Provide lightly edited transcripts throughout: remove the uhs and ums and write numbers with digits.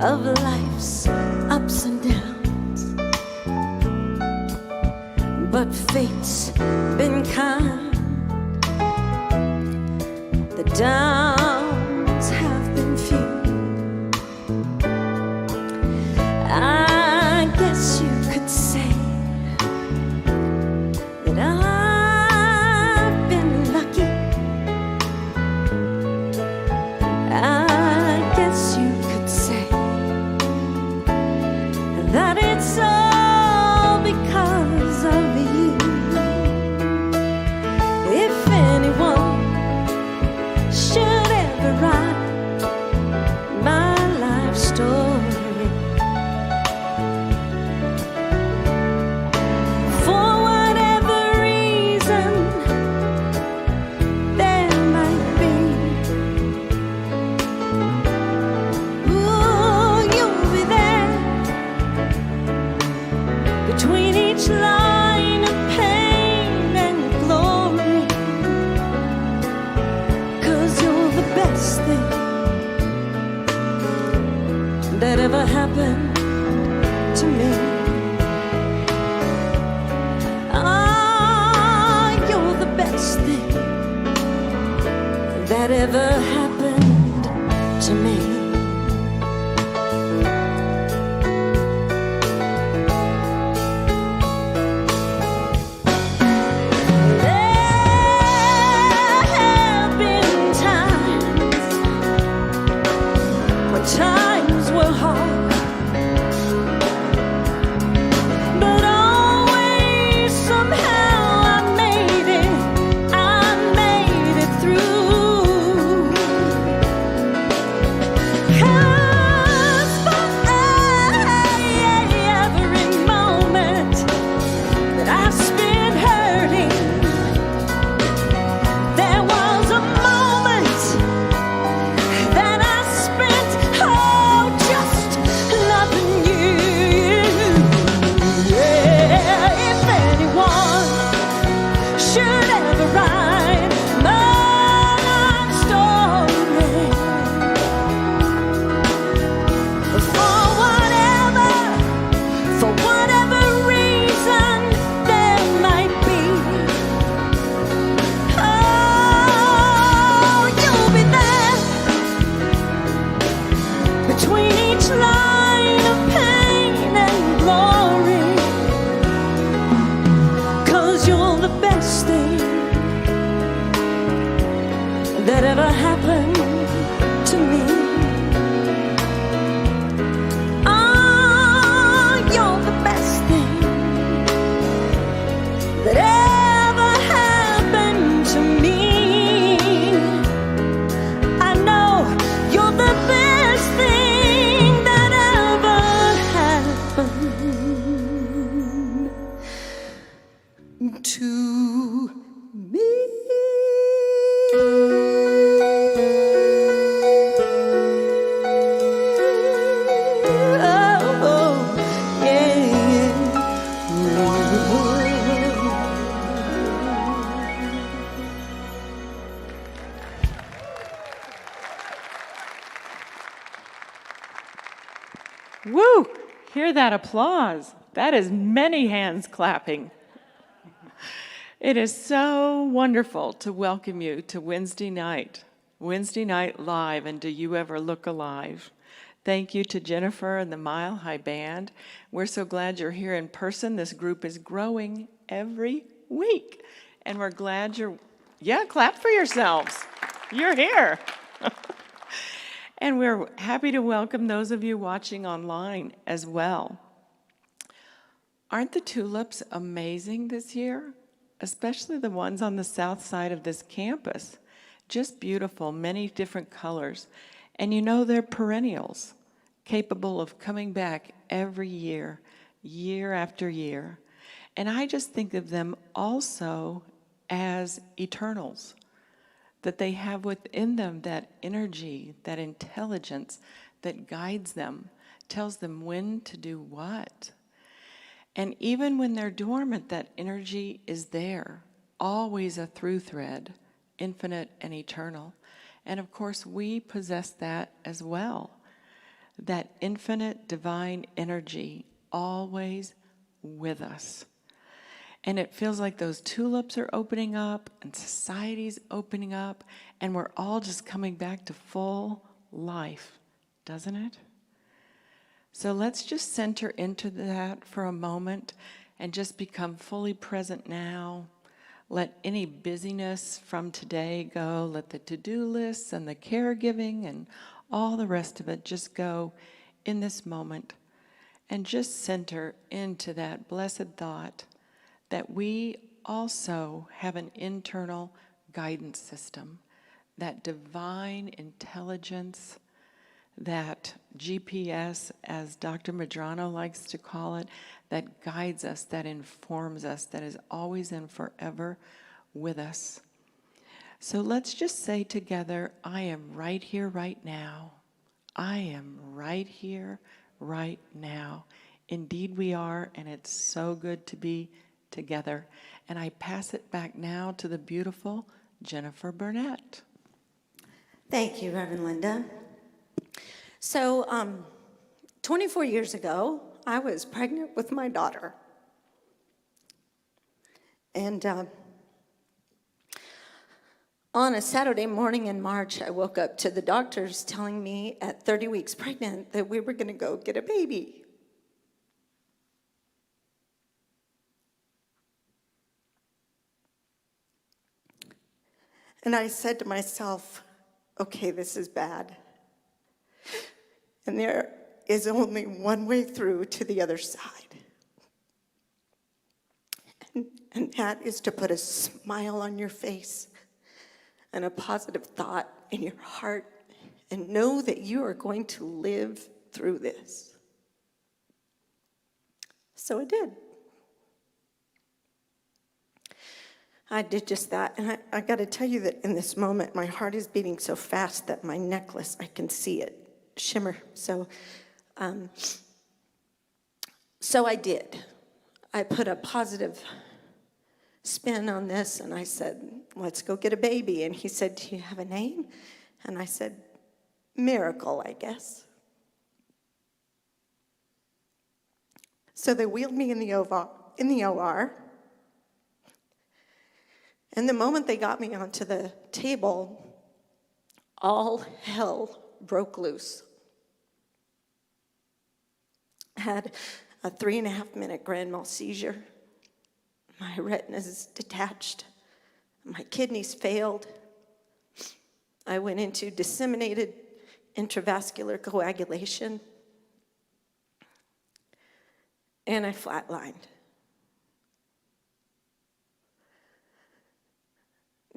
of life's ups and downs, but fate's been kind. The downs have been few. I guess you could say that I've been lucky. I guess you could say that it's all because of you. If anyone should ever write my life story, for whatever reason there might be, ooh, you'll be there between each line of pain and glory, 'cause you're the best thing that ever happened to me. Ah, you're the best thing that ever happened to me. There have been times when times were hard, but always somehow I made it through. 'Cause for every moment that I spent hurting, there was a moment that I spent, oh, just loving you. Yeah, if anyone should ever write my life story, for whatever reason there might be, oh, you'll be there between each line of pain and glory, 'cause you're the best thing that ever happened to me. Ah, you're the best thing that ever happened to me. I know you're the best thing that ever happened to me. Oh, yeah. Woo! Hear that applause. That is many hands clapping. It is so wonderful to welcome you to Wednesday Night Live, and Do You Ever Look Alive? Thank you to Jennifer and the Mile High Band. We're so glad you're here in person. This group is growing every week, and we're glad clap for yourselves. You're here. And we're happy to welcome those of you watching online as well. Aren't the tulips amazing this year? Especially the ones on the south side of this campus. Just beautiful, many different colors. And you know they're perennials, capable of coming back every year, year after year. And I just think of them also as eternals, that they have within them that energy, that intelligence that guides them, tells them when to do what. And even when they're dormant, that energy is there, always a through thread, infinite and eternal. And of course, we possess that as well. that infinite divine energy always with us. And it feels like those tulips are opening up and society's opening up, and we're all just coming back to full life, doesn't it? So let's just center into that for a moment and just become fully present now. Let any busyness from today go. Let the to-do lists and the caregiving and all the rest of it just go in this moment. And just center into that blessed thought that we also have an internal guidance system, that divine intelligence, that GPS, as Dr. Medrano likes to call it, that guides us, that informs us, that is always and forever with us. So let's just say together, I am right here, right now. I am right here, right now. Indeed we are, and it's so good to be together. And I pass it back now to the beautiful Jennifer Burnett. Thank you, Reverend Linda. So, 24 years ago, I was pregnant with my daughter. And on a Saturday morning in March, I woke up to the doctors telling me at 30 weeks pregnant that we were going to go get a baby. And I said to myself, okay, this is bad. And there is only one way through to the other side. And that is to put a smile on your face and a positive thought in your heart and know that you are going to live through this. So I did. I did just that. And I got to tell you that in this moment, my heart is beating so fast that my necklace, I can see it shimmer. So I did. I put a positive spin on this, and I said, let's go get a baby. And he said, do you have a name? And I said, Miracle, I guess. So they wheeled me in the OR. And the moment they got me onto the table, all hell broke loose. I had a 3.5-minute grand mal seizure. My retina's detached. My kidneys failed. I went into disseminated intravascular coagulation. And I flatlined.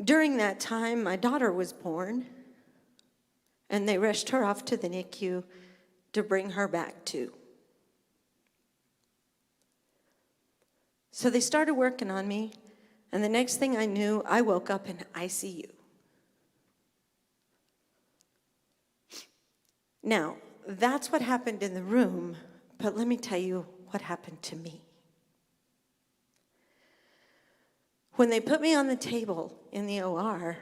During that time, my daughter was born, and they rushed her off to the NICU to bring her back too. So they started working on me, and the next thing I knew, I woke up in ICU. Now, that's what happened in the room, but let me tell you what happened to me. When they put me on the table in the OR,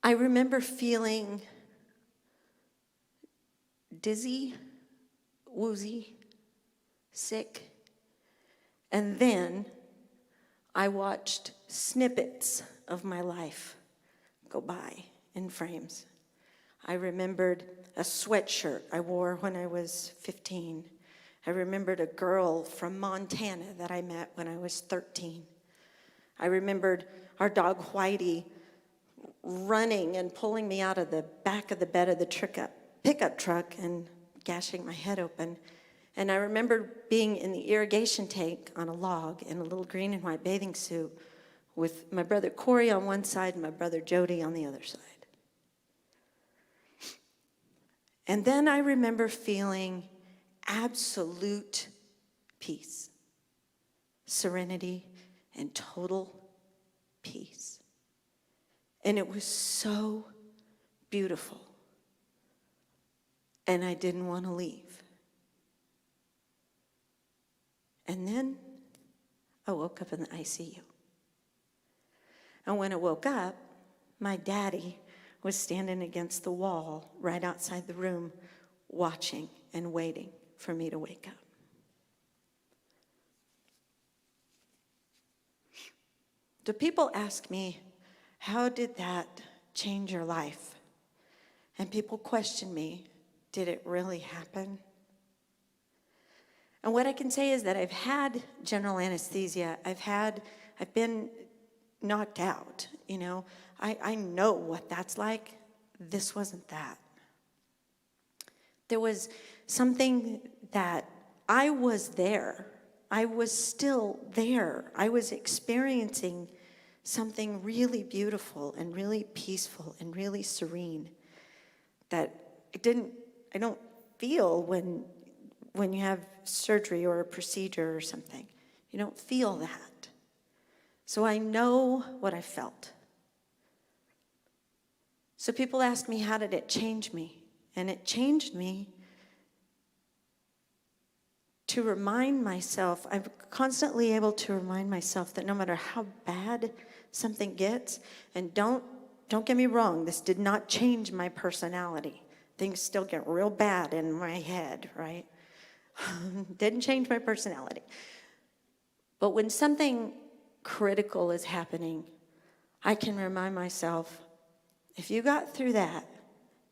I remember feeling dizzy, woozy, sick, and then I watched snippets of my life go by in frames. I remembered a sweatshirt I wore when I was 15. I remembered a girl from Montana that I met when I was 13. I remembered our dog Whitey running and pulling me out of the back of the bed of the pickup truck and gashing my head open. And I remember being in the irrigation tank on a log in a little green and white bathing suit with my brother Corey on one side and my brother Jody on the other side. And then I remember feeling absolute peace, serenity, and total peace. And it was so beautiful. And I didn't want to leave. And then I woke up in the ICU. And when I woke up, my daddy was standing against the wall right outside the room, watching and waiting for me to wake up. Do people ask me, how did that change your life? And people question me, did it really happen? And what I can say is that I've had general anesthesia. I've been knocked out, you know. I know what that's like. This wasn't that. There was something that I was there. I was still there. I was experiencing something really beautiful and really peaceful and really serene that I don't feel when you have surgery or a procedure or something. You don't feel that. So I know what I felt. So people ask me, how did it change me? And it changed me to remind myself, I'm constantly able to remind myself that no matter how bad something gets, and don't get me wrong, this did not change my personality. Things still get real bad in my head, right? Didn't change my personality. But when something critical is happening, I can remind myself, if you got through that,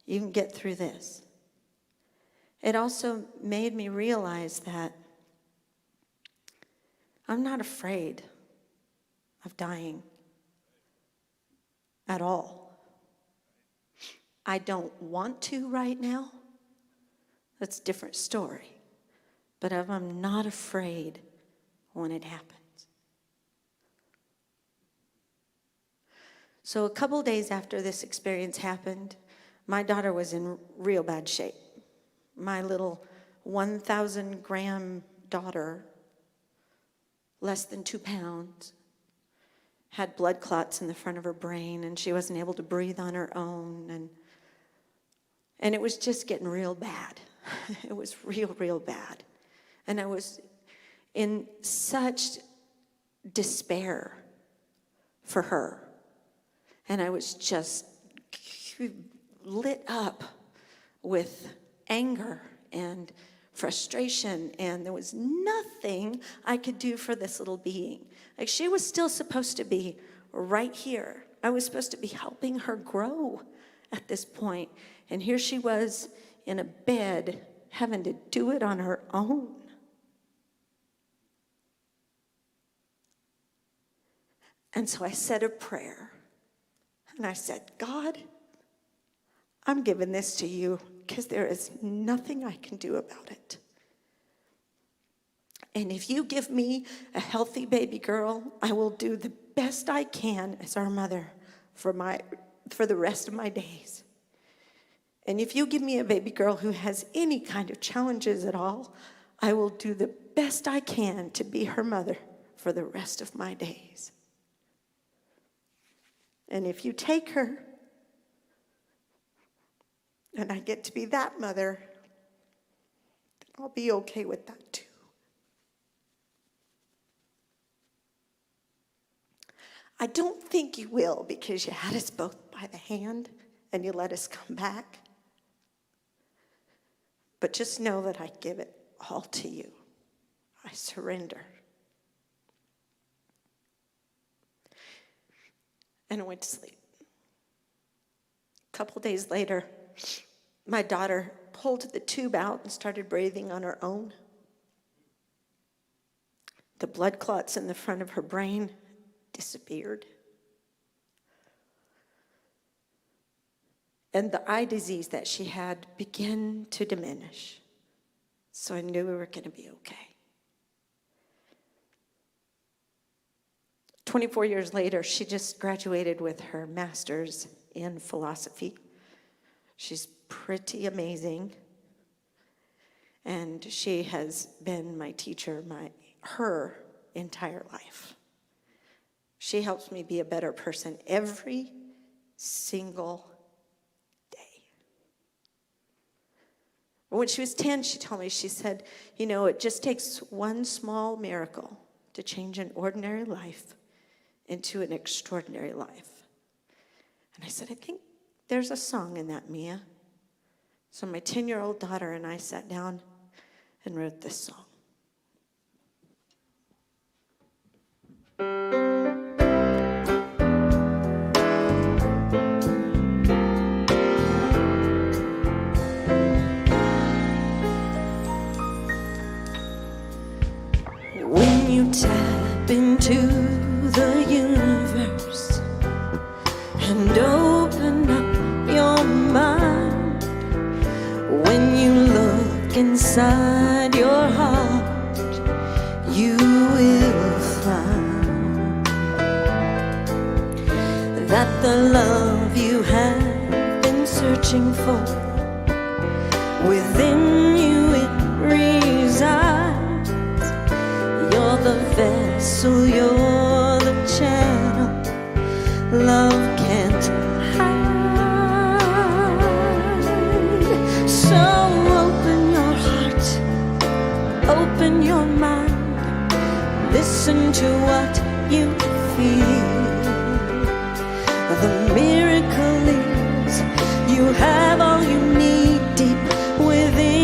you can get through this. It also made me realize that I'm not afraid of dying at all. I don't want to right now. That's a different story. But I'm not afraid when it happens. So a couple days after this experience happened, my daughter was in real bad shape. My little 1,000-gram daughter, less than 2 pounds, had blood clots in the front of her brain, and she wasn't able to breathe on her own, and it was just getting real bad. It was real bad. And I was in such despair for her. And I was just lit up with anger and frustration, and there was nothing I could do for this little being. Like, she was still supposed to be right here. I was supposed to be helping her grow at this point. And here she was in a bed having to do it on her own. And so I said a prayer. And I said, God, I'm giving this to you because there is nothing I can do about it. And if you give me a healthy baby girl, I will do the best I can as our mother for the rest of my days. And if you give me a baby girl who has any kind of challenges at all, I will do the best I can to be her mother for the rest of my days. And if you take her, and I get to be that mother, I'll be okay with that too. I don't think you will, because you had us both by the hand and you let us come back. But just know that I give it all to you. I surrender. And I went to sleep. A couple days later, my daughter pulled the tube out and started breathing on her own. The blood clots in the front of her brain disappeared. And the eye disease that she had began to diminish. So I knew we were going to be okay. 24 years later, she just graduated with her master's in philosophy. She's pretty amazing. And she has been my teacher her entire life. She helps me be a better person every single day. When she was 10, she told me, she said, it just takes one small miracle to change an ordinary life into an extraordinary life. And I said, I think There's a song in that, Mia. So my 10-year-old daughter and I sat down and wrote this song. When you tap into the universe and open up your mind, when you look inside your heart, you will find that the love you have been searching for, within you it resides. You're the vessel, you're the channel, love can't hide. So open your heart, open your mind, listen to what you feel. The miracle is you have all you need deep within.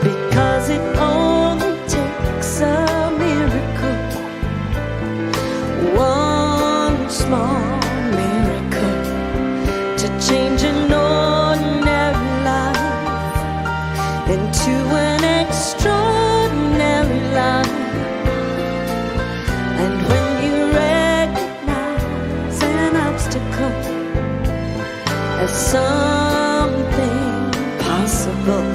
Because it only takes a miracle, one small miracle, to change an ordinary life into an extraordinary life. And when you recognize an obstacle as something possible,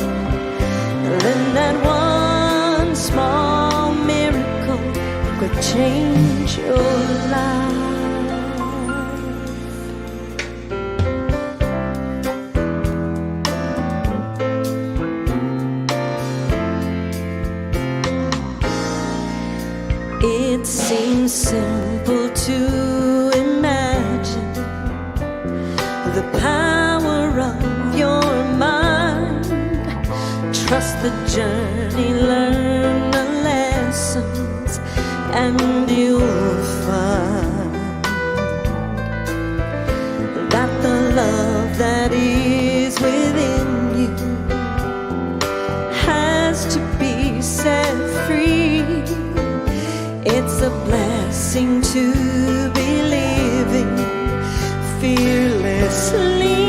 then that one small miracle could change your life. It seems simple to imagine the power of your mind. Trust the journey, learn the lessons, and you'll find that the love that is within you has to be set free. It's a blessing to be living fearlessly.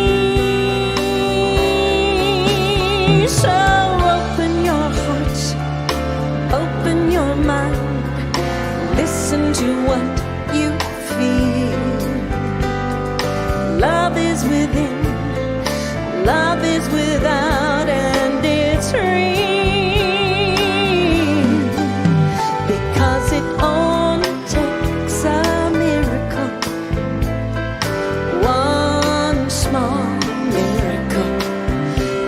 So open your heart, open your mind, listen to what you feel. Love is within, love is without, and it's real. Because it only takes a miracle, one small miracle,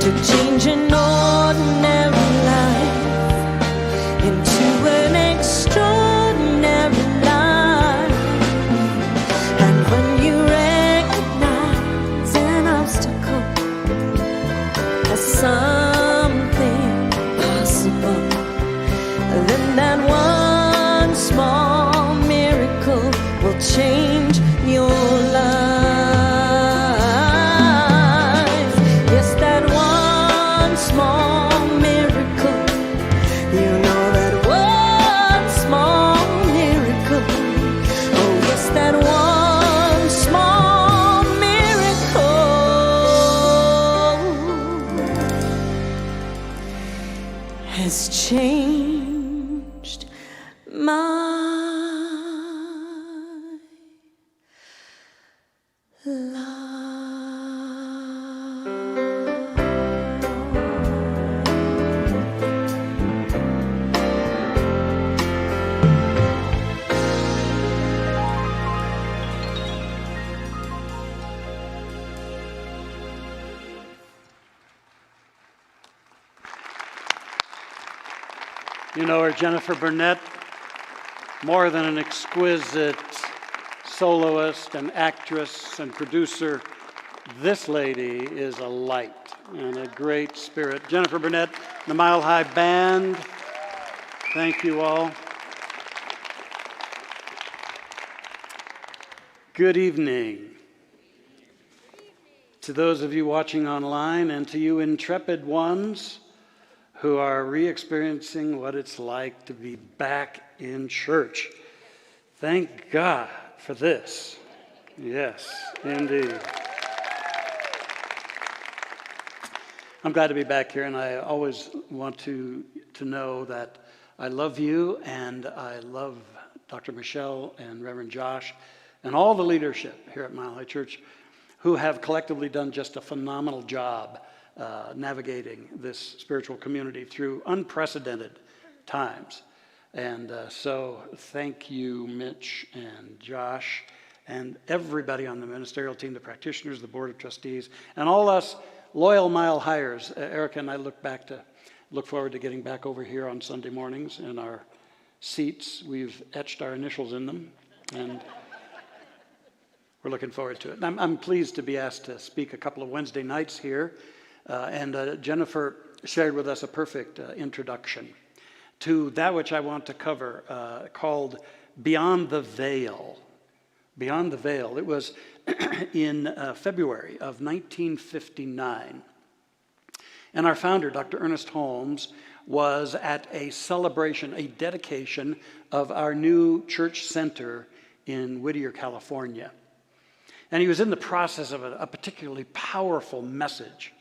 to change an ordinary life into an extraordinary life. And when you recognize an obstacle as something possible, then that one small miracle will change your life. Yes, that one small miracle. You know that one small miracle. Oh, yes, that one small miracle has changed my You know her, Jennifer Burnett, more than an exquisite soloist and actress and producer. This lady is a light and a great spirit. Jennifer Burnett, the Mile High Band, thank you all. Good evening. To those of you watching online and to you intrepid ones who are re-experiencing what it's like to be back in church. Thank God for this. Yes, indeed. I'm glad to be back here, and I always want to know that I love you, and I love Dr. Michelle and Reverend Josh and all the leadership here at Mile High Church who have collectively done just a phenomenal job navigating this spiritual community through unprecedented times. And so thank you, Mitch and Josh, and everybody on the ministerial team, the practitioners, the board of trustees, and all us loyal Mile Highers. Erica and I look forward to getting back over here on Sunday mornings in our seats. We've etched our initials in them, and we're looking forward to it. And I'm pleased to be asked to speak a couple of Wednesday nights here. And Jennifer shared with us a perfect introduction to that which I want to cover, called Beyond the Veil. Beyond the Veil. It was in February of 1959. And our founder, Dr. Ernest Holmes, was at a celebration, a dedication of our new church center in Whittier, California. And he was in the process of a particularly powerful message.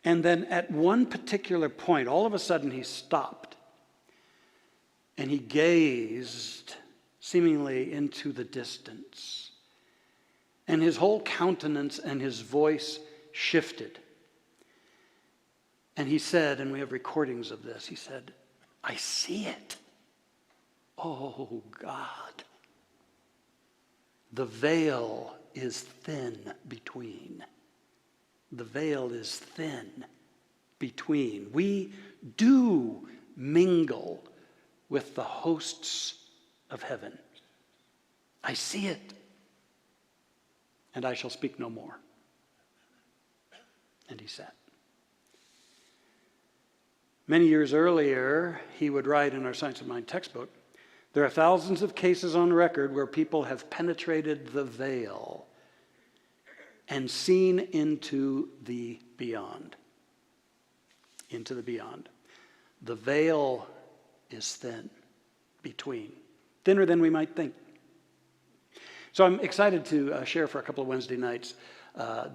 And then at one particular point, all of a sudden he stopped. And he gazed seemingly into the distance. And his whole countenance and his voice shifted. And he said, and we have recordings of this, he said, "I see it. Oh, God. The veil is thin between. The veil is thin between. We do mingle with the hosts of heaven. I see it, and I shall speak no more." And he sat. Many years earlier, he would write in our Science of Mind textbook, "There are thousands of cases on record where people have penetrated the veil and seen into the beyond." Into the beyond. The veil is thin between. Thinner than we might think. So I'm excited to share for a couple of Wednesday nights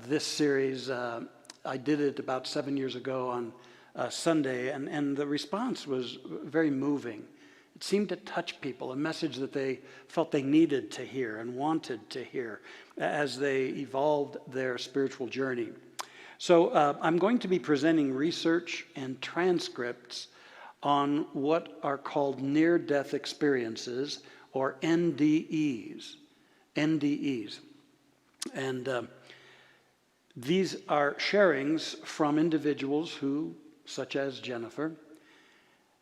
this series. I did it about 7 years ago on Sunday, and the response was very moving. It seemed to touch people, a message that they felt they needed to hear and wanted to hear as they evolved their spiritual journey. So I'm going to be presenting research and transcripts on what are called near-death experiences, or NDEs. NDEs. And these are sharings from individuals who, such as Jennifer,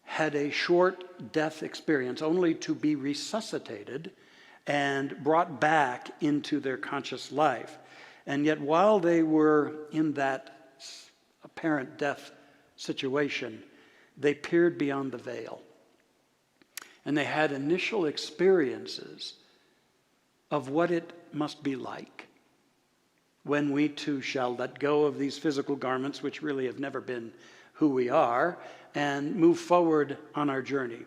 had a short death experience only to be resuscitated and brought back into their conscious life. And yet while they were in that apparent death situation, they peered beyond the veil. And they had initial experiences of what it must be like when we too shall let go of these physical garments, which really have never been who we are, and move forward on our journey.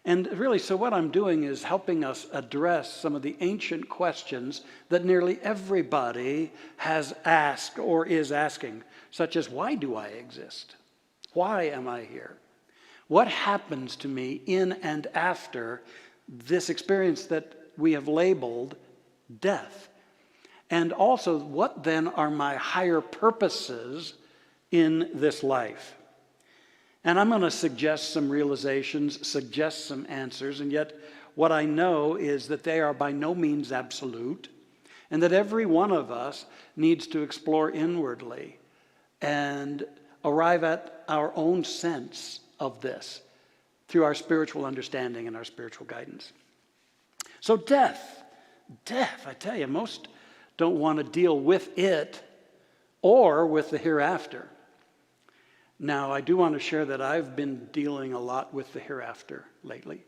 And really, so what I'm doing is helping us address some of the ancient questions that nearly everybody has asked or is asking, such as, why do I exist? Why am I here? What happens to me in and after this experience that we have labeled death? And also, what then are my higher purposes in this life? And I'm going to suggest some realizations, suggest some answers, and yet what I know is that they are by no means absolute, and that every one of us needs to explore inwardly and arrive at our own sense of this through our spiritual understanding and our spiritual guidance. So death, I tell you, most don't want to deal with it or with the hereafter. Now, I do want to share that I've been dealing a lot with the hereafter lately.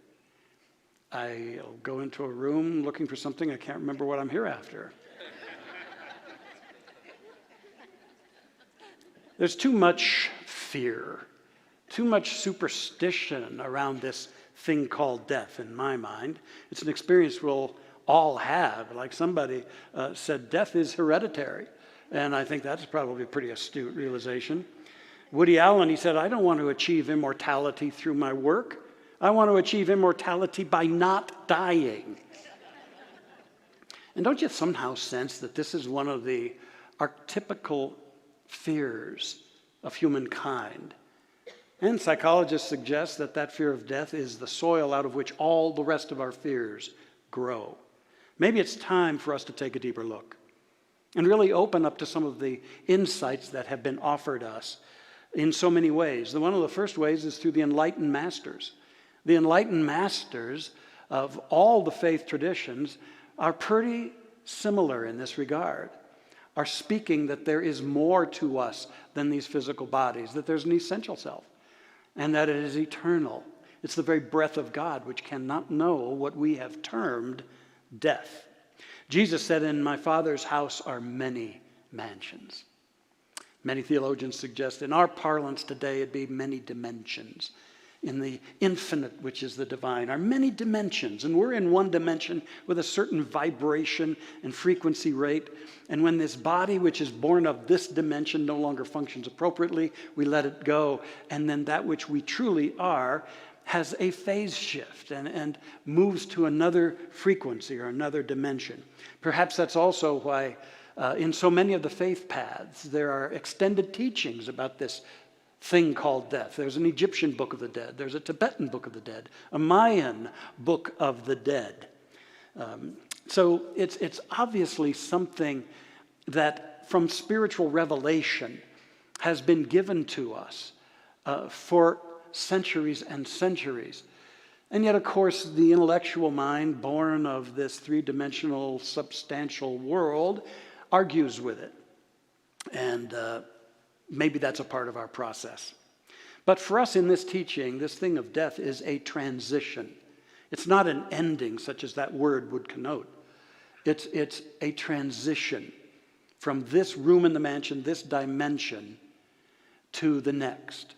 I'll go into a room looking for something, I can't remember what I'm here after. There's too much fear, too much superstition around this thing called death in my mind. It's an experience we'll all have. Like somebody said, death is hereditary. And I think that's probably a pretty astute realization. Woody Allen, he said, I don't want to achieve immortality through my work. I want to achieve immortality by not dying. And don't you somehow sense that this is one of the archetypical fears of humankind? And psychologists suggest that that fear of death is the soil out of which all the rest of our fears grow. Maybe it's time for us to take a deeper look and really open up to some of the insights that have been offered us in so many ways. One of the first ways is through the enlightened masters. The enlightened masters of all the faith traditions are pretty similar in this regard, are speaking that there is more to us than these physical bodies, that there's an essential self, and that it is eternal. It's the very breath of God which cannot know what we have termed death. Jesus said, in my Father's house are many mansions. Many theologians suggest in our parlance today it'd be many dimensions. In the infinite, which is the divine, are many dimensions. And we're in one dimension with a certain vibration and frequency rate. And when this body, which is born of this dimension, no longer functions appropriately, we let it go. And then that which we truly are has a phase shift and moves to another frequency or another dimension. Perhaps that's also why in so many of the faith paths there are extended teachings about this thing called death. There's an Egyptian book of the dead. There's a Tibetan book of the dead. A Mayan book of the dead. So it's obviously something that from spiritual revelation has been given to us for centuries and centuries. And yet, of course, the intellectual mind, born of this three-dimensional substantial world, argues with it. And maybe that's a part of our process. But for us in this teaching, this thing of death is a transition. It's not an ending, such as that word would connote. It's a transition from this room in the mansion, this dimension, to the next.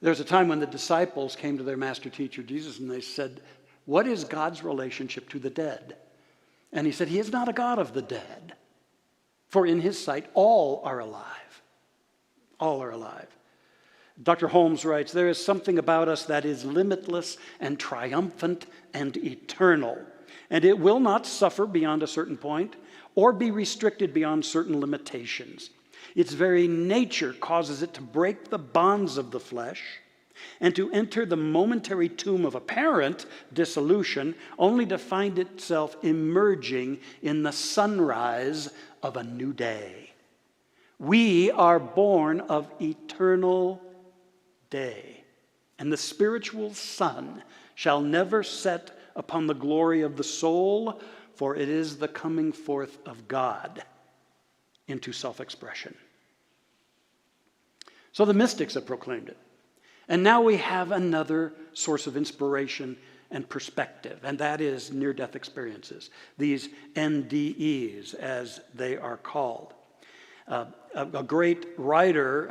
There's a time when the disciples came to their master teacher, Jesus, and they said, what is God's relationship to the dead? And he said, he is not a God of the dead, for in his sight all are alive. All are alive. Dr. Holmes writes, there is something about us that is limitless and triumphant and eternal, and it will not suffer beyond a certain point or be restricted beyond certain limitations. Its very nature causes it to break the bonds of the flesh and to enter the momentary tomb of apparent dissolution, only to find itself emerging in the sunrise of a new day. We are born of eternal day, and the spiritual sun shall never set upon the glory of the soul, for it is the coming forth of God into self-expression. So the mystics have proclaimed it. And now we have another source of inspiration and perspective, and that is near-death experiences, these NDEs, as they are called. A great writer,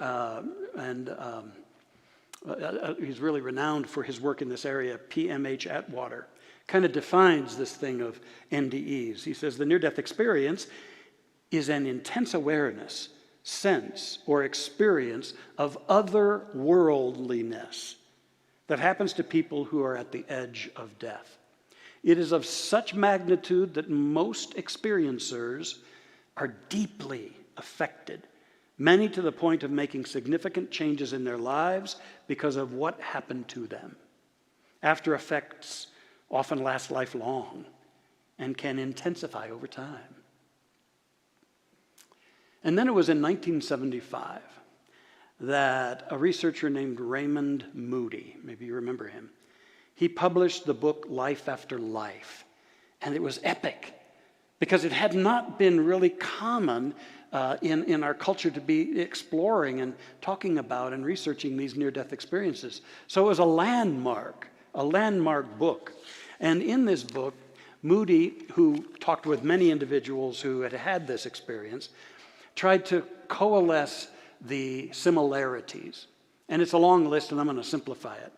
and he's really renowned for his work in this area, P.M.H. Atwater, kind of defines this thing of NDEs. He says, the near-death experience is an intense awareness, sense, or experience of otherworldliness that happens to people who are at the edge of death. It is of such magnitude that most experiencers are deeply affected, many to the point of making significant changes in their lives because of what happened to them. After effects often last lifelong and can intensify over time. And then it was in 1975 that a researcher named Raymond Moody, maybe you remember him, he published the book Life After Life. And it was epic because it had not been really common in our culture to be exploring and talking about and researching these near-death experiences. So it was a landmark book. And in this book, Moody, who talked with many individuals who had had this experience, tried to coalesce the similarities. And it's a long list, and I'm going to simplify it.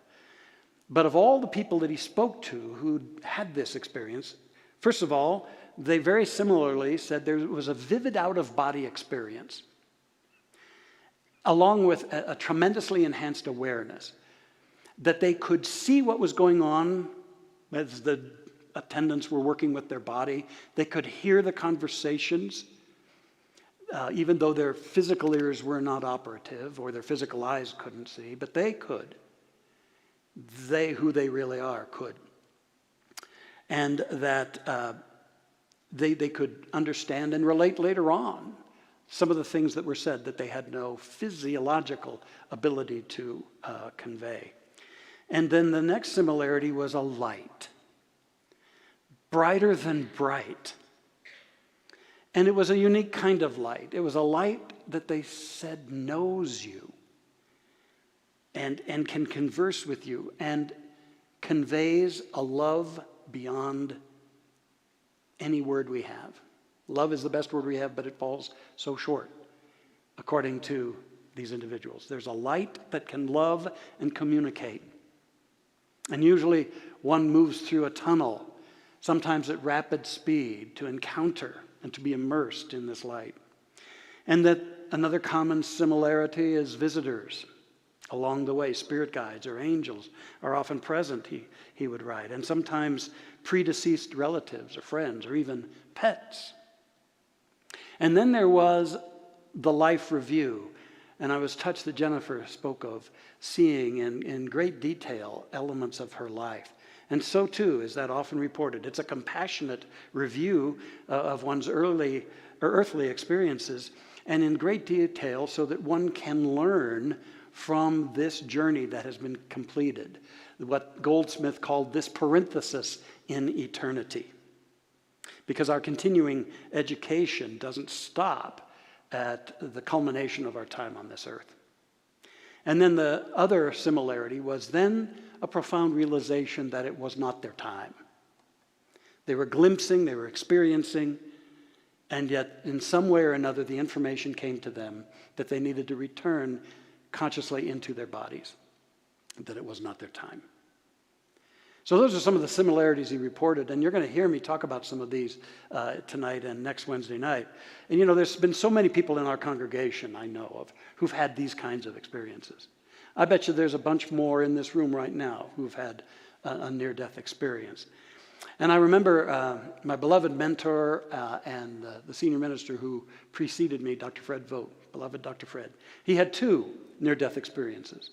But of all the people that he spoke to who had this experience, first of all, they very similarly said there was a vivid out-of-body experience, along with a tremendously enhanced awareness, that they could see what was going on as the attendants were working with their body. They could hear the conversations, even though their physical ears were not operative or their physical eyes couldn't see, but they could. They, who they really are, could. And that they could understand and relate later on some of the things that were said that they had no physiological ability to convey. And then the next similarity was a light, brighter than bright. And it was a unique kind of light. It was a light that they said knows you and can converse with you and conveys a love beyond any word we have. Love is the best word we have, but it falls so short, according to these individuals. There's a light that can love and communicate. And usually one moves through a tunnel, sometimes at rapid speed, to encounter and to be immersed in this light. And that another common similarity is visitors along the way. Spirit guides or angels are often present, he would write. And sometimes predeceased relatives or friends or even pets. And then there was the life review. And I was touched that Jennifer spoke of seeing in great detail elements of her life. And so too is that often reported. It's a compassionate review of one's earthly experiences, and in great detail so that one can learn from this journey that has been completed. What Goldsmith called this parenthesis in eternity. Because our continuing education doesn't stop at the culmination of our time on this earth. And then the other similarity was then a profound realization that it was not their time. They were glimpsing, they were experiencing, and yet in some way or another the information came to them that they needed to return consciously into their bodies, that it was not their time. So those are some of the similarities he reported, and you're going to hear me talk about some of these tonight and next Wednesday night. And you know, there's been so many people in our congregation I know of who've had these kinds of experiences. I bet you there's a bunch more in this room right now who've had a near-death experience. And I remember my beloved mentor and the senior minister who preceded me, Dr. Fred Vogt, beloved Dr. Fred. He had 2 near-death experiences.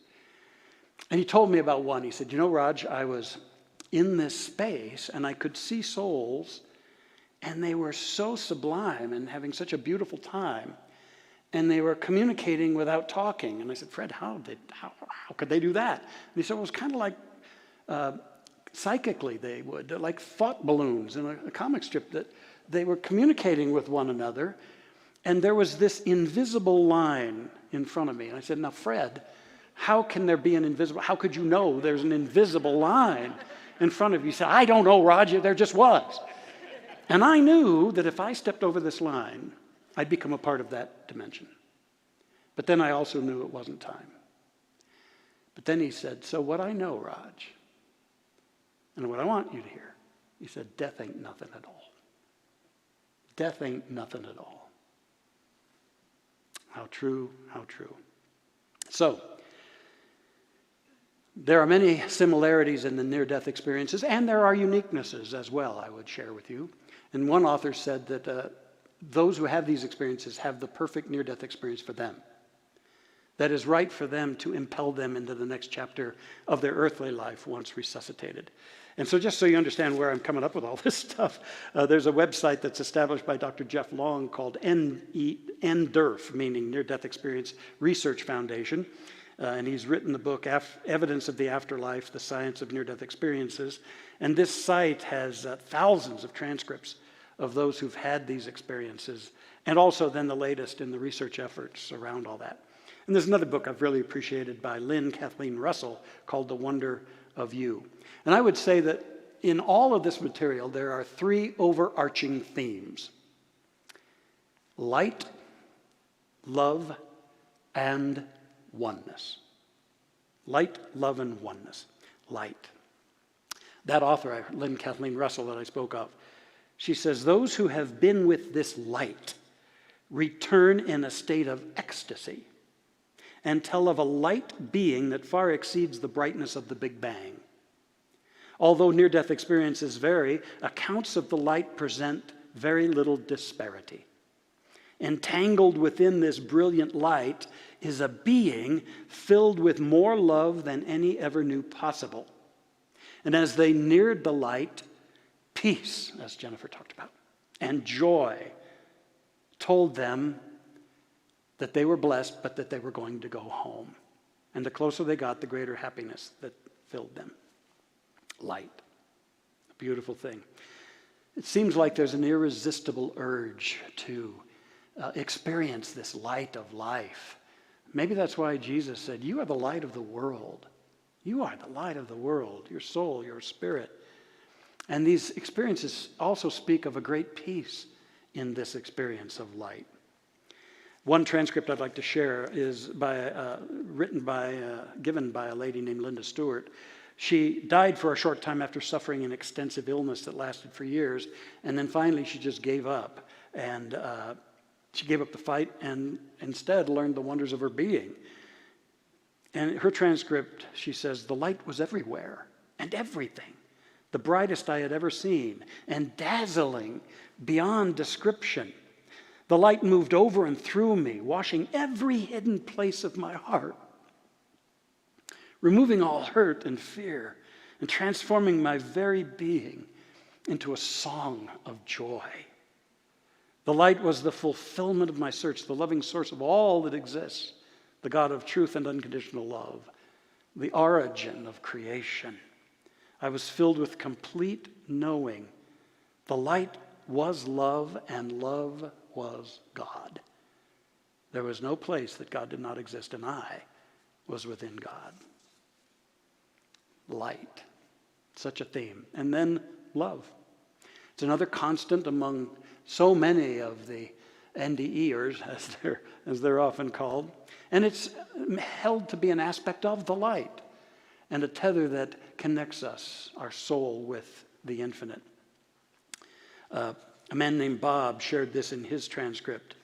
And he told me about one. He said, you know, Raj, I was in this space and I could see souls and they were so sublime and having such a beautiful time. And they were communicating without talking. And I said, Fred, how could they do that? And he said, well, it was kind of like psychically they would, like thought balloons in a comic strip, that they were communicating with one another. And there was this invisible line in front of me. And I said, now, Fred, how can there be an invisible, how could you know there's an invisible line in front of you? He said, I don't know, Roger, there just was. And I knew that if I stepped over this line, I'd become a part of that dimension. But then I also knew it wasn't time. But then he said, so what I know, Raj, and what I want you to hear, he said, death ain't nothing at all. Death ain't nothing at all. How true, how true. So, there are many similarities in the near-death experiences, and there are uniquenesses as well, I would share with you. And one author said that those who have these experiences have the perfect near-death experience for them. That is right for them to impel them into the next chapter of their earthly life once resuscitated. And so just so you understand where I'm coming up with all this stuff, there's a website that's established by Dr. Jeff Long called NDERF, meaning Near-Death Experience Research Foundation. And he's written the book, Evidence of the Afterlife, The Science of Near-Death Experiences. And this site has thousands of transcripts of those who've had these experiences, and also then the latest in the research efforts around all that. And there's another book I've really appreciated by Lynn Kathleen Russell called The Wonder of You. And I would say that in all of this material, there are three overarching themes: light, love, and oneness. Light, love, and oneness. Light. That author, Lynn Kathleen Russell, that I spoke of, she says, those who have been with this light return in a state of ecstasy and tell of a light being that far exceeds the brightness of the Big Bang. Although near-death experiences vary, accounts of the light present very little disparity. Entangled within this brilliant light is a being filled with more love than any ever knew possible. And as they neared the light, peace, as Jennifer talked about, and joy told them that they were blessed, but that they were going to go home. And the closer they got, the greater happiness that filled them. Light. A beautiful thing. It seems like there's an irresistible urge to experience this light of life. Maybe that's why Jesus said, you are the light of the world. You are the light of the world, your soul, your spirit. And these experiences also speak of a great peace in this experience of light. One transcript I'd like to share is given by a lady named Linda Stewart. She died for a short time after suffering an extensive illness that lasted for years, and then finally she just gave up. And she gave up the fight and instead learned the wonders of her being. And her transcript, she says, the light was everywhere and everything, the brightest I had ever seen, and dazzling beyond description. The light moved over and through me, washing every hidden place of my heart, removing all hurt and fear, and transforming my very being into a song of joy. The light was the fulfillment of my search, the loving source of all that exists, the God of truth and unconditional love, the origin of creation. I was filled with complete knowing. The light was love, and love was God. There was no place that God did not exist, and I was within God. Light. Such a theme. And then love. It's another constant among so many of the NDEers, as they're often called. And it's held to be an aspect of the light and a tether that connects us, our soul, with the infinite. A man named Bob shared this in his transcript.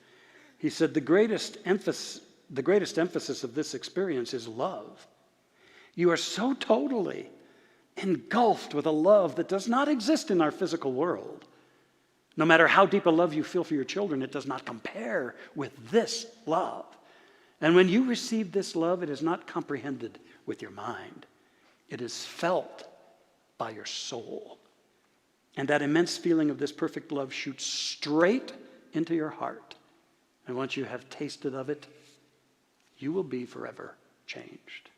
He said, the greatest emphasis of this experience is love. You are so totally engulfed with a love that does not exist in our physical world. No matter how deep a love you feel for your children, it does not compare with this love. And when you receive this love, it is not comprehended with your mind. It is felt by your soul. And that immense feeling of this perfect love shoots straight into your heart. And once you have tasted of it, you will be forever changed.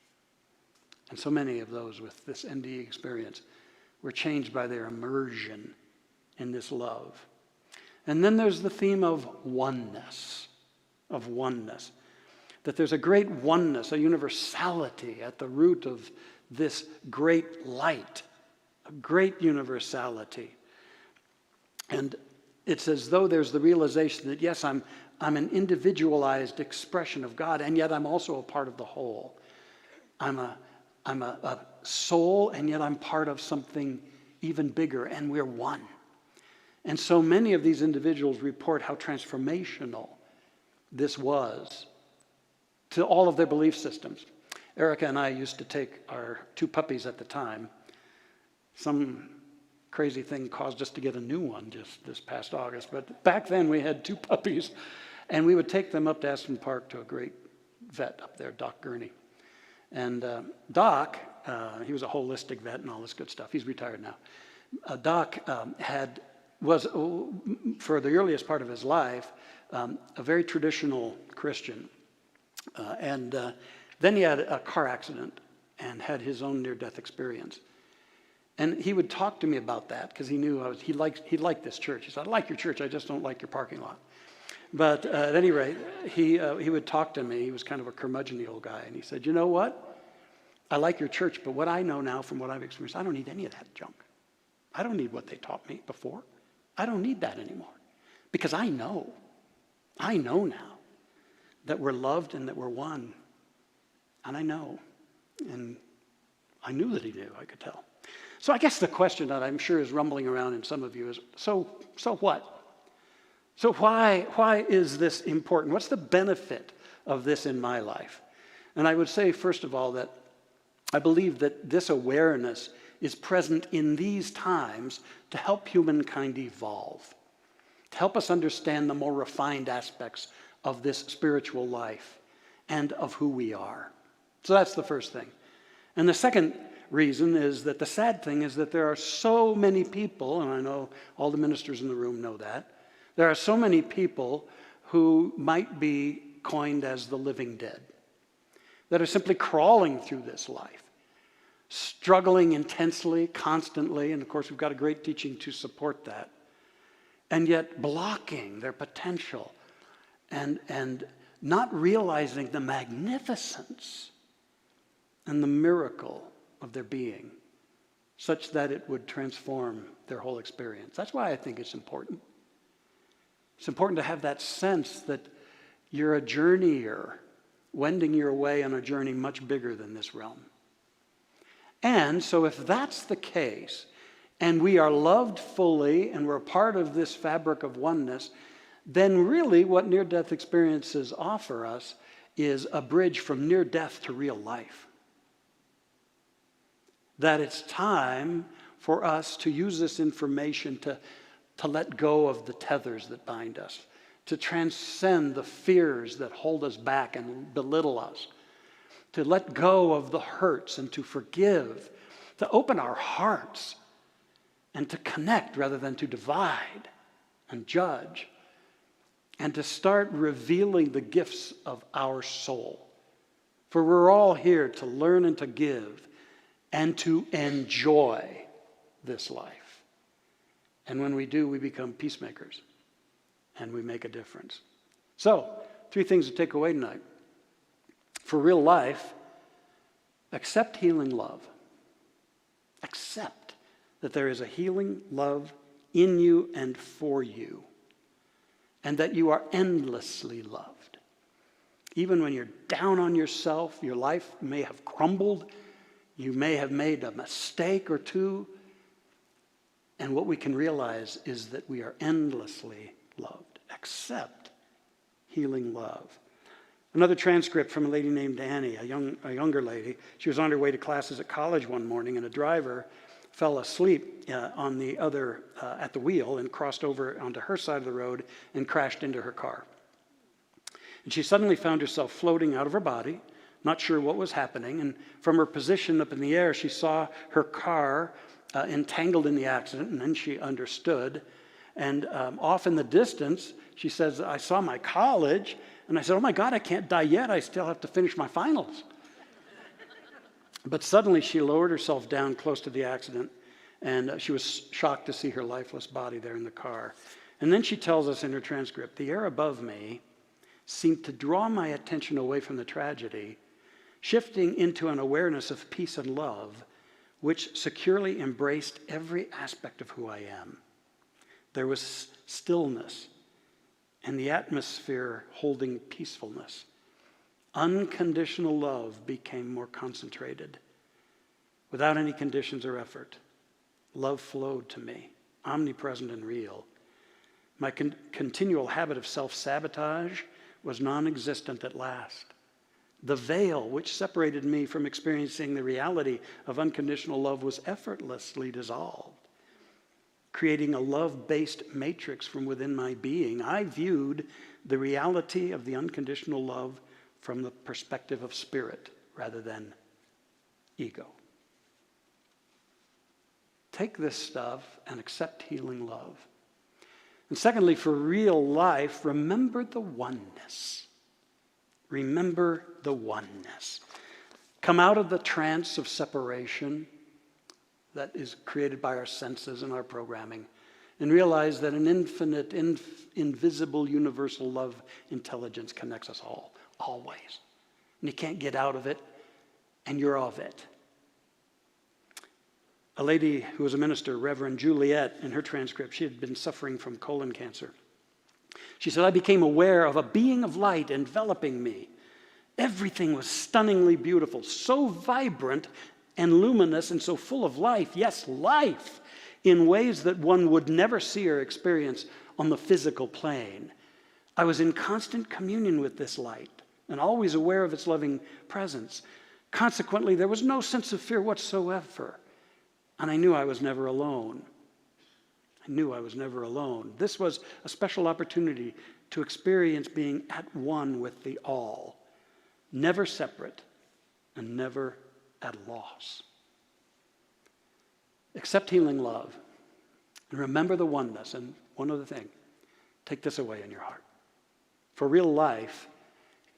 And so many of those with this NDE experience were changed by their immersion in this love. And then there's the theme of oneness, that there's a great oneness, a universality at the root of this great light, a great universality. And it's as though there's the realization that, yes, I'm an individualized expression of God, and yet I'm also a part of the whole. I'm a soul, and yet I'm part of something even bigger, and we're one. And so many of these individuals report how transformational this was to all of their belief systems. Erica and I used to take our two puppies at the time. Some crazy thing caused us to get a new one just this past August, but back then we had two puppies, and we would take them up to Aston Park to a great vet up there, Doc Gurney. And Doc, he was a holistic vet and all this good stuff. He's retired now. Doc was, for the earliest part of his life, a very traditional Christian. And then he had a car accident and had his own near-death experience. And he would talk to me about that because he knew he liked this church. He said, I like your church, I just don't like your parking lot. But at any rate, he would talk to me. He was kind of a curmudgeon-y old guy. And he said, you know what? I like your church, but what I know now from what I've experienced, I don't need any of that junk. I don't need what they taught me before. I don't need that anymore. Because I know now that we're loved and that we're one. And I know. And I knew that he knew, I could tell. So I guess the question that I'm sure is rumbling around in some of you is, so what? So why is this important? What's the benefit of this in my life? And I would say, first of all, that I believe that this awareness is present in these times to help humankind evolve, to help us understand the more refined aspects of this spiritual life and of who we are. So that's the first thing. And the second reason is that the sad thing is that there are so many people, and I know all the ministers in the room know that, there are so many people who might be coined as the living dead, that are simply crawling through this life, struggling intensely, constantly, and of course we've got a great teaching to support that, and yet blocking their potential and not realizing the magnificence and the miracle of their being, such that it would transform their whole experience. That's why I think it's important. It's important to have that sense that you're a journeyer, wending your way on a journey much bigger than this realm. And so if that's the case, and we are loved fully, and we're a part of this fabric of oneness, then really what near-death experiences offer us is a bridge from near death to real life. That it's time for us to use this information to let go of the tethers that bind us, to transcend the fears that hold us back and belittle us, to let go of the hurts and to forgive, to open our hearts and to connect rather than to divide and judge, and to start revealing the gifts of our soul. For we're all here to learn and to give and to enjoy this life. And when we do, we become peacemakers and we make a difference. So, 3 things to take away tonight. For real life, accept healing love. Accept that there is a healing love in you and for you, and that you are endlessly loved. Even when you're down on yourself, your life may have crumbled, you may have made a mistake or two, and what we can realize is that we are endlessly loved. Accept healing love. Another transcript from a lady named Annie, a younger lady. She was on her way to classes at college one morning, and a driver fell asleep at the wheel and crossed over onto her side of the road and crashed into her car. And she suddenly found herself floating out of her body, not sure what was happening, and from her position up in the air, she saw her car entangled in the accident, and then she understood. And off in the distance, she says, I saw my college, and I said, oh my God, I can't die yet. I still have to finish my finals. But suddenly she lowered herself down close to the accident, and she was shocked to see her lifeless body there in the car. And then she tells us in her transcript, the air above me seemed to draw my attention away from the tragedy, shifting into an awareness of peace and love, which securely embraced every aspect of who I am. There was stillness, and the atmosphere holding peacefulness. Unconditional love became more concentrated. Without any conditions or effort, love flowed to me, omnipresent and real. My continual habit of self-sabotage was non-existent at last. The veil which separated me from experiencing the reality of unconditional love was effortlessly dissolved, creating a love-based matrix from within my being. I viewed the reality of the unconditional love from the perspective of spirit rather than ego. Take this stuff and accept healing love. And secondly, for real life, remember the oneness. Remember the oneness. Come out of the trance of separation that is created by our senses and our programming, and realize that an infinite, invisible, universal love intelligence connects us all, always. And you can't get out of it, and you're of it. A lady who was a minister, Reverend Juliet, in her transcript, she had been suffering from colon cancer. She said, I became aware of a being of light enveloping me. Everything was stunningly beautiful, so vibrant and luminous and so full of life. Yes, life, in ways that one would never see or experience on the physical plane. I was in constant communion with this light and always aware of its loving presence. Consequently, there was no sense of fear whatsoever. And I knew I was never alone. I knew I was never alone. This was a special opportunity to experience being at one with the all, never separate and never at a loss. Accept healing love and remember the oneness. And one other thing, take this away in your heart. For real life,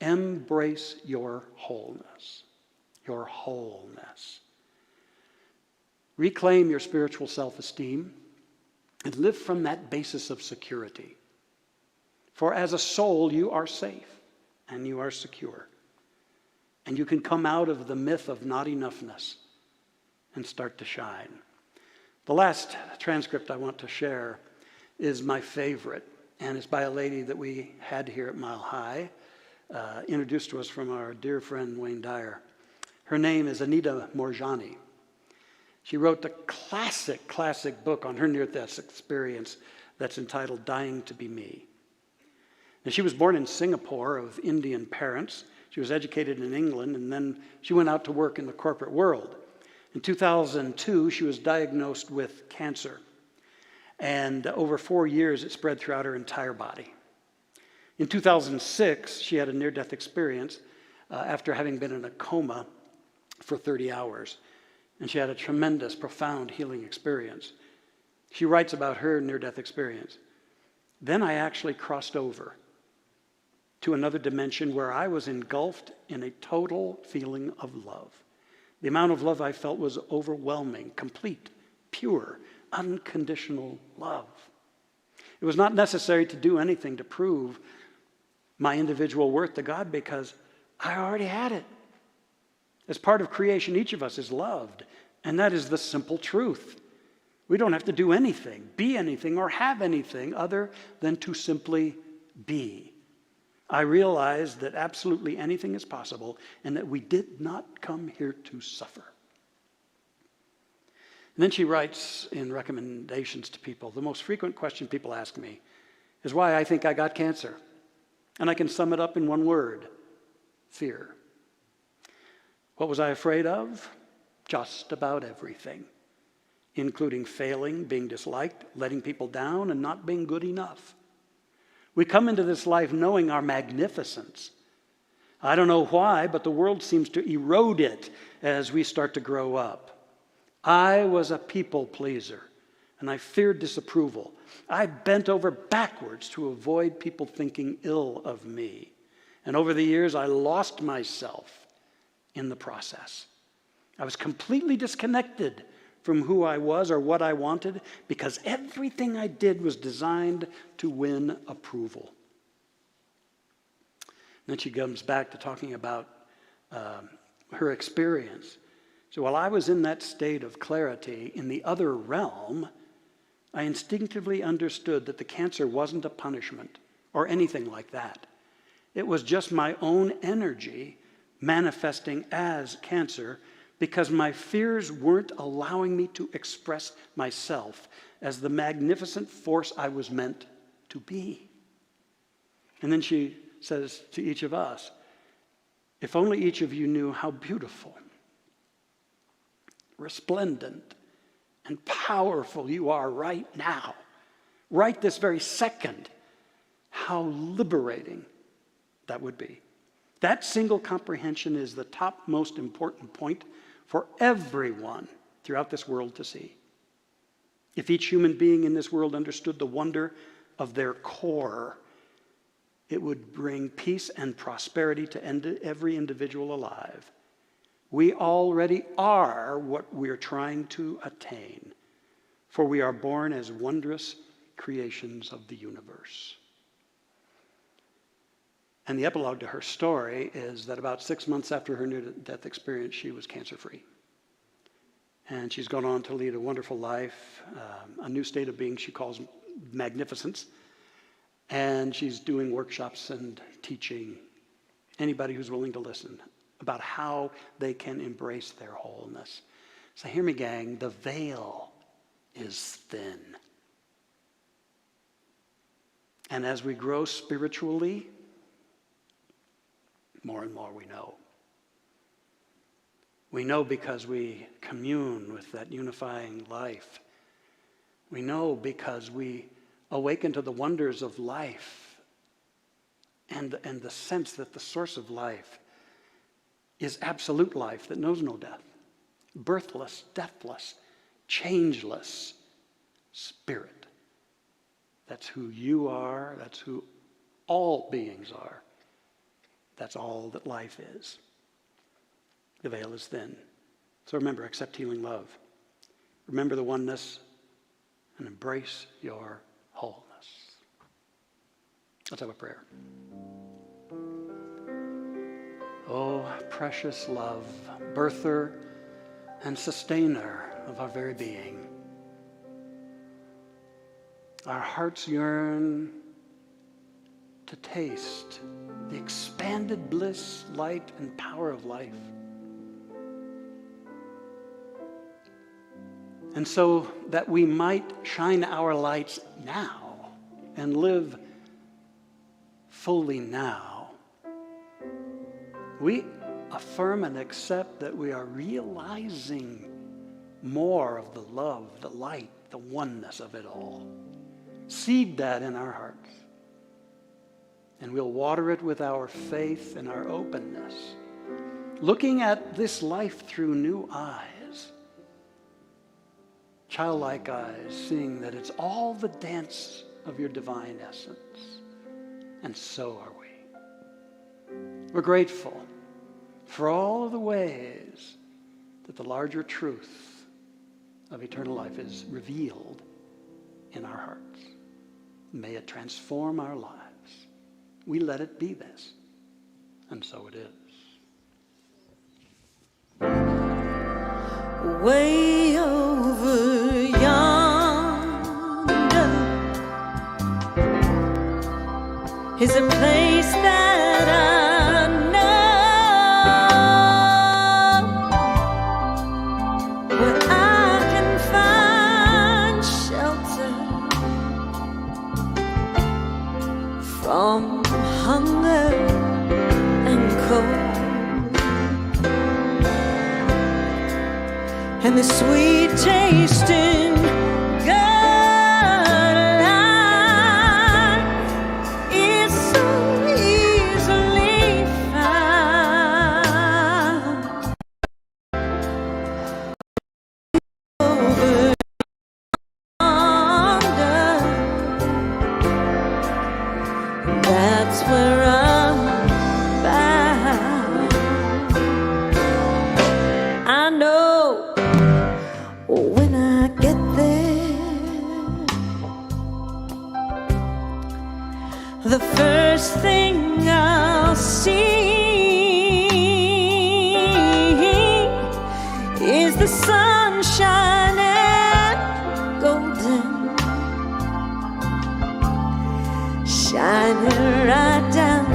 embrace your wholeness. Your wholeness. Reclaim your spiritual self-esteem and live from that basis of security. For as a soul, you are safe and you are secure. And you can come out of the myth of not enoughness and start to shine. The last transcript I want to share is my favorite, and it's by a lady that we had here at Mile High, introduced to us from our dear friend Wayne Dyer. Her name is Anita Morjani. She wrote the classic book on her near-death experience that's entitled Dying to Be Me. And she was born in Singapore of Indian parents. She was educated in England, and then she went out to work in the corporate world. In 2002, she was diagnosed with cancer. And over 4 years, it spread throughout her entire body. In 2006, she had a near-death experience after having been in a coma for 30 hours. And she had a tremendous, profound healing experience. She writes about her near-death experience. Then I actually crossed over to another dimension where I was engulfed in a total feeling of love. The amount of love I felt was overwhelming, complete, pure, unconditional love. It was not necessary to do anything to prove my individual worth to God because I already had it. As part of creation, each of us is loved, and that is the simple truth. We don't have to do anything, be anything, or have anything other than to simply be. I realized that absolutely anything is possible and that we did not come here to suffer. And then she writes in recommendations to people, the most frequent question people ask me is why I think I got cancer. And I can sum it up in one word: fear. What was I afraid of? Just about everything, including failing, being disliked, letting people down, and not being good enough. We come into this life knowing our magnificence. I don't know why, but the world seems to erode it as we start to grow up. I was a people pleaser, and I feared disapproval. I bent over backwards to avoid people thinking ill of me. And over the years, I lost myself in the process. I was completely disconnected from who I was or what I wanted because everything I did was designed to win approval. And then she comes back to talking about her experience. So while I was in that state of clarity in the other realm, I instinctively understood that the cancer wasn't a punishment or anything like that. It was just my own energy manifesting as cancer because my fears weren't allowing me to express myself as the magnificent force I was meant to be. And then she says to each of us, if only each of you knew how beautiful, resplendent, and powerful you are right now, right this very second, how liberating that would be. That single comprehension is the top most important point for everyone throughout this world to see. If each human being in this world understood the wonder of their core, it would bring peace and prosperity to every individual alive. We already are what we're trying to attain, for we are born as wondrous creations of the universe. And the epilogue to her story is that about 6 months after her near-death experience, she was cancer-free. And she's gone on to lead a wonderful life, a new state of being she calls magnificence. And she's doing workshops and teaching anybody who's willing to listen about how they can embrace their wholeness. So hear me, gang, the veil is thin. And as we grow spiritually, more and more we know. We know because we commune with that unifying life. We know because we awaken to the wonders of life and the sense that the source of life is absolute life that knows no death. Birthless, deathless, changeless spirit. That's who you are. That's who all beings are. That's all that life is. The veil is thin. So remember, accept healing love. Remember the oneness and embrace your wholeness. Let's have a prayer. Oh, precious love, birther and sustainer of our very being. Our hearts yearn to taste the expanded bliss, light, and power of life. And so that we might shine our lights now and live fully now, we affirm and accept that we are realizing more of the love, the light, the oneness of it all. Seed that in our hearts. And we'll water it with our faith and our openness, looking at this life through new eyes, childlike eyes, seeing that it's all the dance of your divine essence. And so are we. We're grateful for all of the ways that the larger truth of eternal life is revealed in our hearts. May it transform our lives. We let it be this, and so it is. Way over yonder is a place that I know, where I can find shelter from hunger and cold, and the sweet tasting good life is so easily found. Over yonder, that's where I'm bound. I know when I get there, the first thing I'll see is the sunshine and golden, shining right down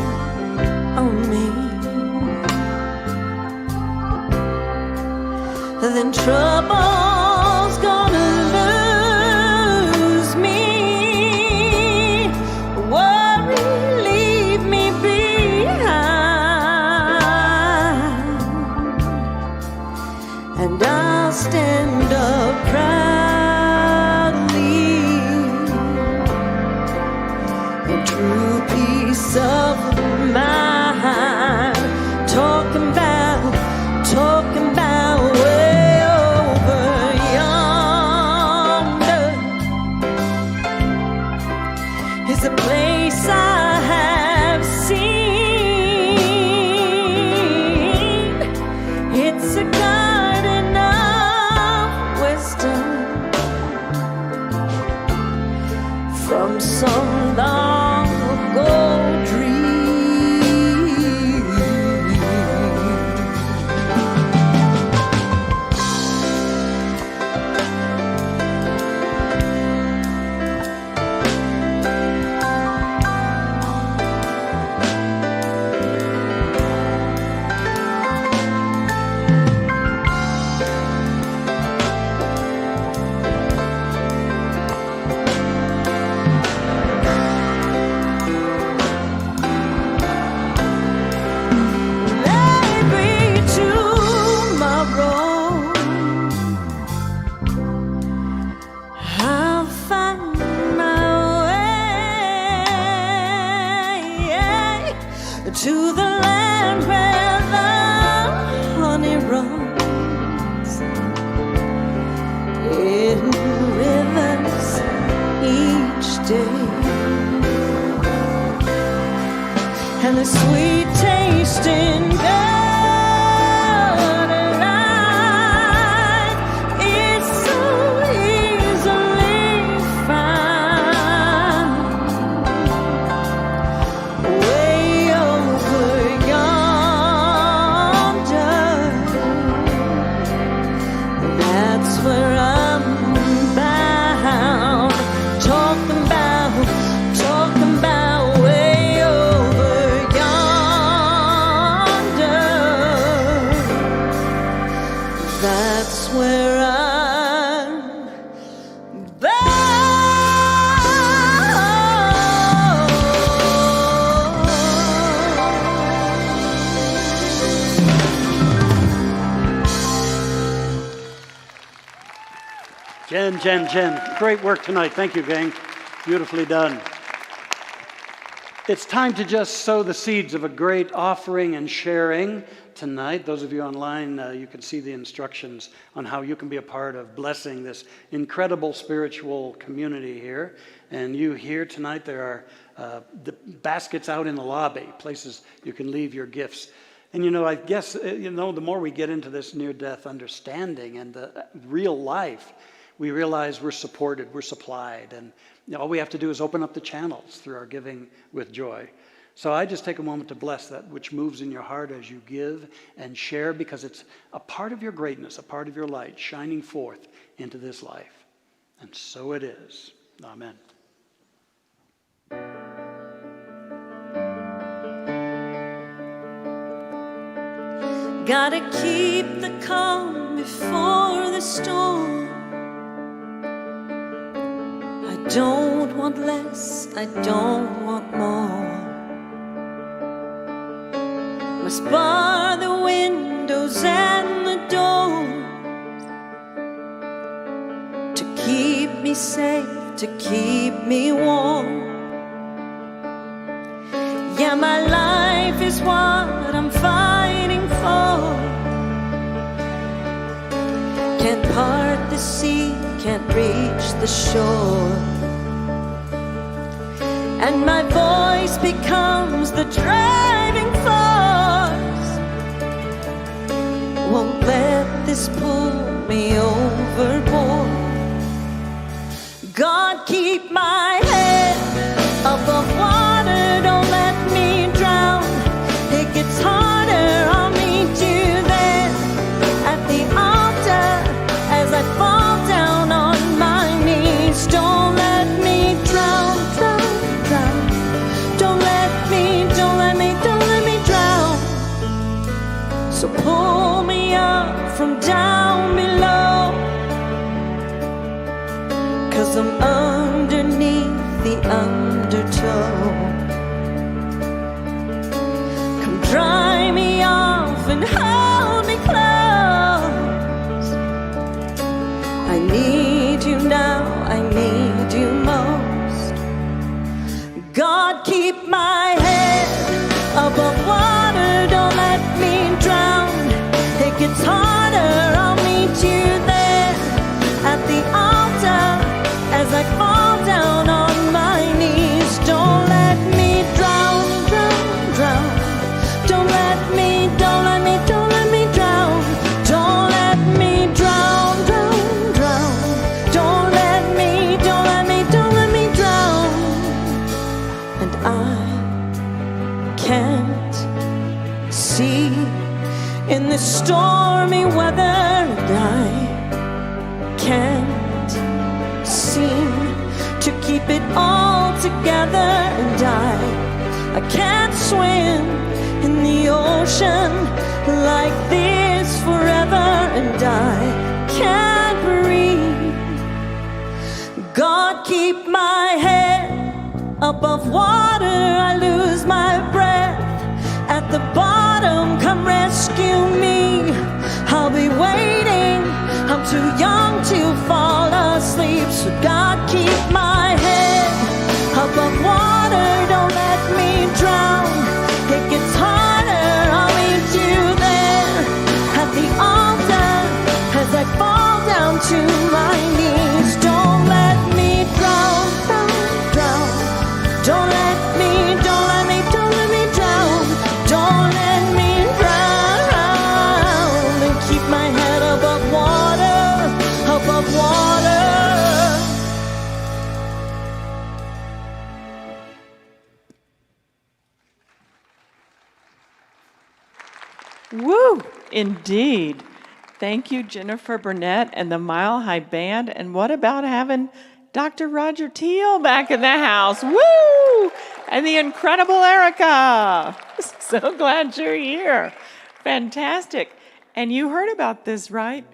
on me. Then trouble's gonna lose me, worry leave me behind, and I'll stand up proudly, in true peace of mind, talking about way over to the land where the honey runs in rivers each day, and the sweet tasting God alive is so easily found way over yonder. That's where I'm bound, talking about way over yonder. That's where I'm Jen, great work tonight. Thank you, gang. Beautifully done. It's time to just sow the seeds of a great offering and sharing tonight. Those of you online, you can see the instructions on how you can be a part of blessing this incredible spiritual community here. And you here tonight, there are the baskets out in the lobby, places you can leave your gifts. And I guess, the more we get into this near-death understanding and the real life, we realize we're supported, we're supplied, and all we have to do is open up the channels through our giving with joy. So I just take a moment to bless that which moves in your heart as you give and share, because it's a part of your greatness, a part of your light shining forth into this life. And so it is. Amen. gotta keep the calm before the storm. I don't want less, I don't want more. Must bar the windows and the doors to keep me safe, to keep me warm. Yeah, my life is what I'm fighting for. Can't part the sea, can't reach the shore. And my voice becomes the driving force. Won't let this pull me overboard. God, keep my head above water, don't let me drown. It gets harder, I'll meet you there at the altar as I fall down on my knees. Don't let me drown, drown, drown. Don't let me drown. So pull me up from down below, 'cause I'm underneath the undertow. Come dry me off and hold me close. I need you now, I need you most. God, keep my head above water, don't let me drown. It gets harder, I'll meet you there at the altar as I fall down on my knees. Don't let me drown, drown, drown. Don't let me drown. Don't let me drown, drown, drown. Don't let me drown. And I can't see in the stormy weather, and I can't seem to keep it all together, and I can't swim in the ocean like this forever, and I can't breathe. God, keep my head above water, I lose my breath at the bottom, come rescue me. I'll be waiting, I'm too young to fall asleep. So God, keep my head above water, don't let me drown. It gets Woo! Indeed. Thank you, Jennifer Burnett and the Mile High Band. And what about having Dr. Roger Teel back in the house? Woo! And the incredible Erica. So glad you're here. Fantastic. And you heard about this, right?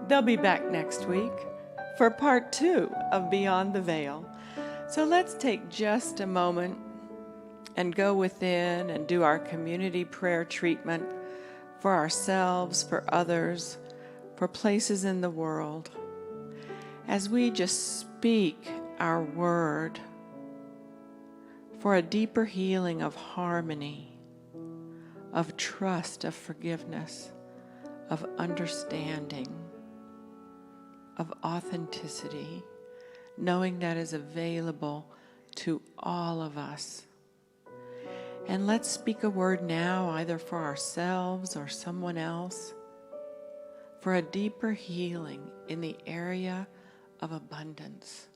They'll be back next week for part 2 of Beyond the Veil. So let's take just a moment and go within and do our community prayer treatment for ourselves, for others, for places in the world. As we just speak our word for a deeper healing of harmony, of trust, of forgiveness, of understanding, of authenticity, knowing that is available to all of us. And let's speak a word now, either for ourselves or someone else, for a deeper healing in the area of abundance.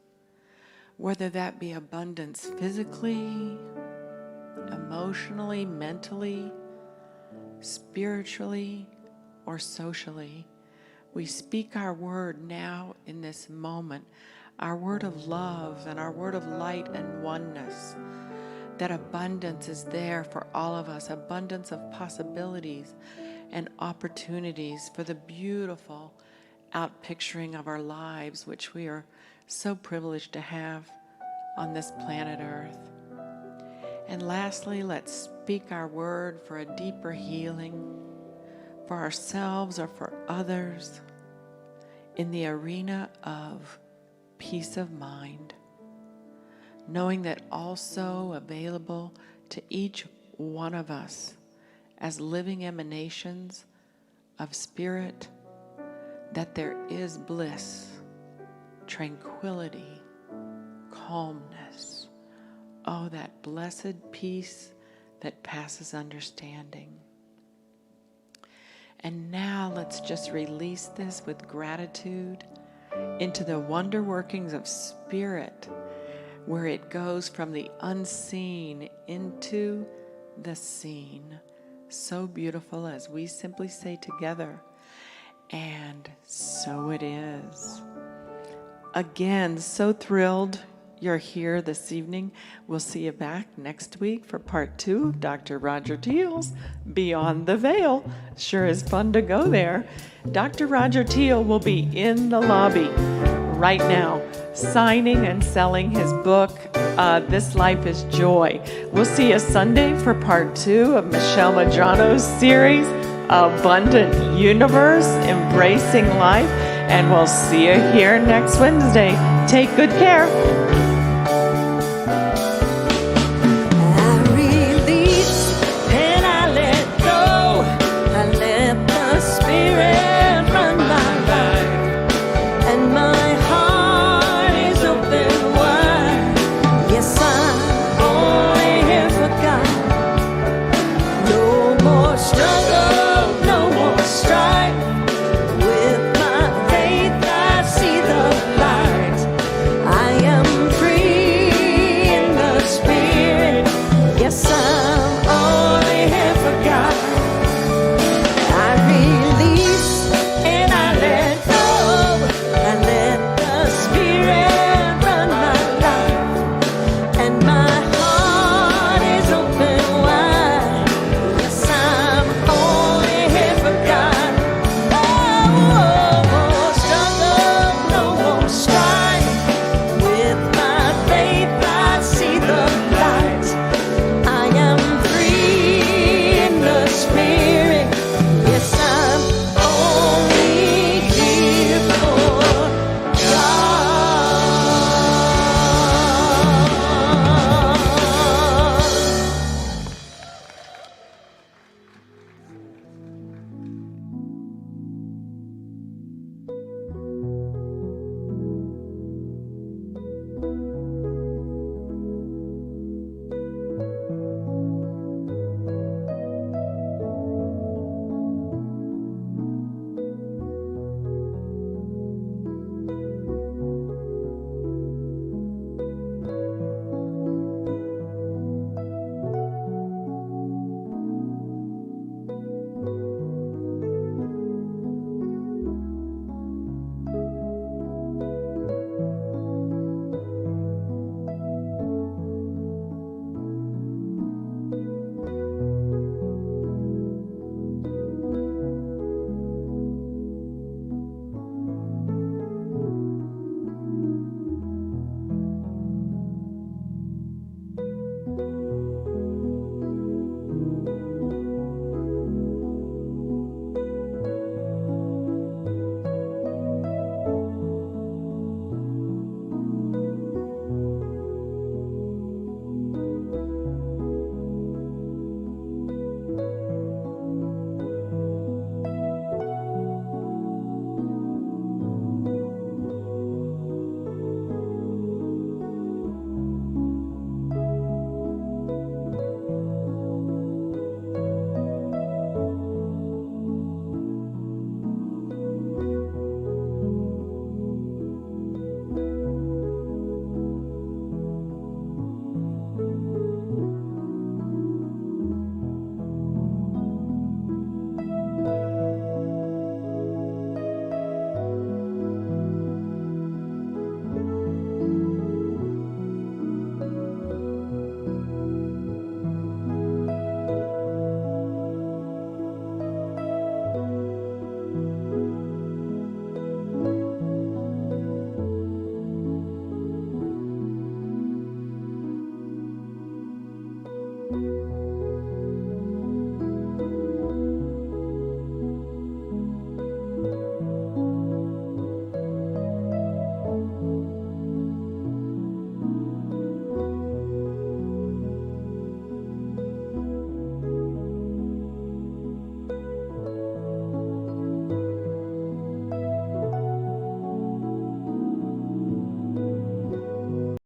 Whether that be abundance physically, emotionally, mentally, spiritually, or socially, we speak our word now in this moment, our word of love and our word of light and oneness. That abundance is there for all of us, abundance of possibilities and opportunities for the beautiful outpicturing of our lives, which we are so privileged to have on this planet Earth. And lastly, let's speak our word for a deeper healing for ourselves or for others in the arena of peace of mind, knowing that also available to each one of us as living emanations of spirit, that there is bliss, tranquility, calmness. Oh, that blessed peace that passes understanding. And now let's just release this with gratitude into the wonder workings of spirit, where it goes from the unseen into the seen. So beautiful as we simply say together, and so it is. Again, so thrilled you're here this evening. We'll see you back next week for part 2 of Dr. Roger Teel's Beyond the Veil. Sure is fun to go there. Dr. Roger Teel will be in the lobby right now, signing and selling his book, This Life is Joy. We'll see you Sunday for part 2 of Michelle Medrano's series, Abundant Universe, Embracing Life, and we'll see you here next Wednesday. Take good care.